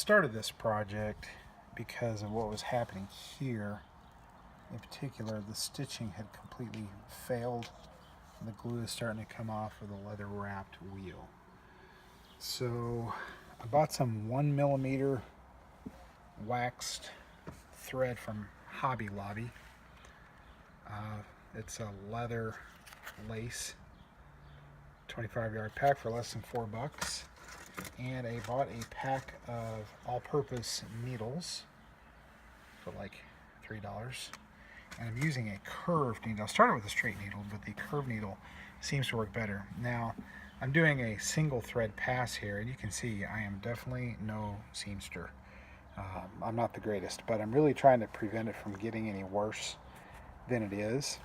started this project because of what was happening here. In particular, the stitching had completely failed and the glue is starting to come off of the leather wrapped wheel. So I bought some 1mm waxed thread from Hobby Lobby. It's a leather lace 25-yard pack for less than $4. And I bought a pack of all-purpose needles for like $3. And I'm using a curved needle. I started with a straight needle, but the curved needle seems to work better. Now, I'm doing a single thread pass here, and you can see I am definitely no seamster. I'm not the greatest, but I'm really trying to prevent it from getting any worse than it is.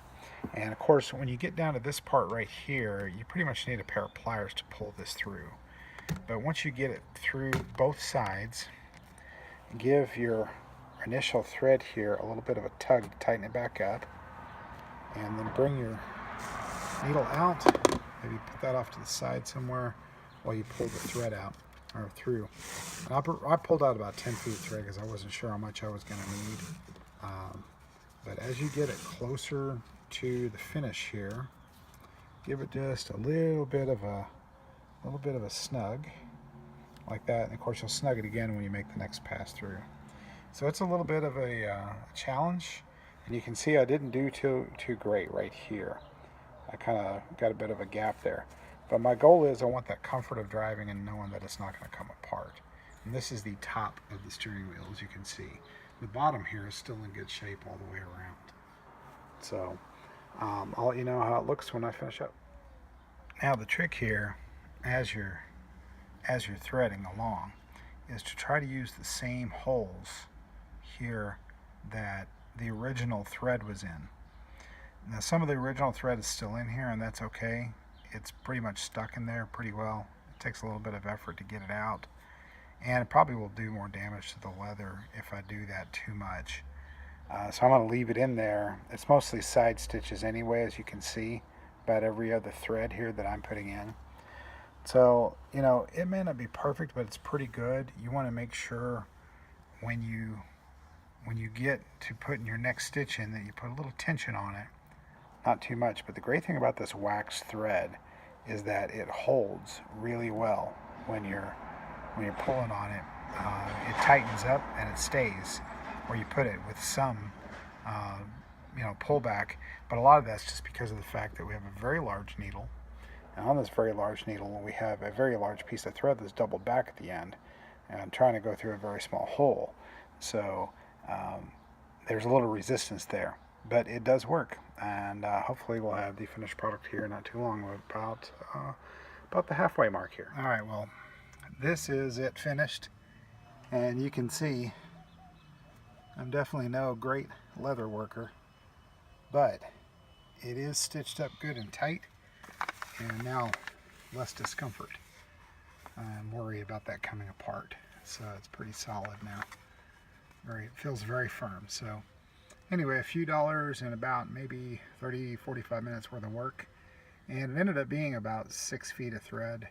And of course, when you get down to this part right here, you pretty much need a pair of pliers to pull this through. But once you get it through both sides, give your initial thread here a little bit of a tug to tighten it back up, and then bring your needle out. Maybe put that off to the side somewhere while you pull the thread out or through. And I pulled out about 10 feet of thread because I wasn't sure how much I was going to need. But as you get it closer to the finish here, give it just a little bit of a snug like that, and of course you'll snug it again when you make the next pass through. So it's a little bit of a challenge, and you can see I didn't do too great right here. I kind of got a bit of a gap there, but my goal is I want that comfort of driving and knowing that it's not going to come apart. And this is the top of the steering wheel, as you can see. The bottom here is still in good shape all the way around. So I'll let you know how it looks when I finish up. Now the trick here, as you're threading along, is to try to use the same holes here that the original thread was in. Now some of the original thread is still in here, and that's okay. It's pretty much stuck in there pretty well. It takes a little bit of effort to get it out, and it probably will do more damage to the leather if I do that too much. So I'm going to leave it in there. It's mostly side stitches anyway, as you can see, about every other thread here that I'm putting in. So, you know, it may not be perfect, but it's pretty good. You want to make sure when you get to putting your next stitch in that you put a little tension on it. Not too much, but the great thing about this wax thread is that it holds really well when you're pulling on it. It tightens up and it stays where you put it with some pullback, but a lot of that's just because of the fact that we have a very large needle, and on this very large needle we have a very large piece of thread that's doubled back at the end, and I'm trying to go through a very small hole, so there's a little resistance there, but it does work, and hopefully we'll have the finished product here not too long. We're about the halfway mark here. All right, well, this is it finished, and you can see I'm definitely no great leather worker, but it is stitched up good and tight, and now less discomfort. I'm worried about that coming apart, so it's pretty solid now. It feels very firm. So anyway, a few dollars and about maybe 30-45 minutes worth of work, and it ended up being about 6 feet of thread,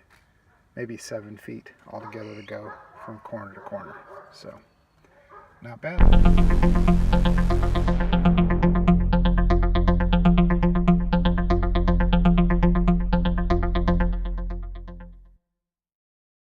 maybe 7 feet altogether to go from corner to corner. So not bad.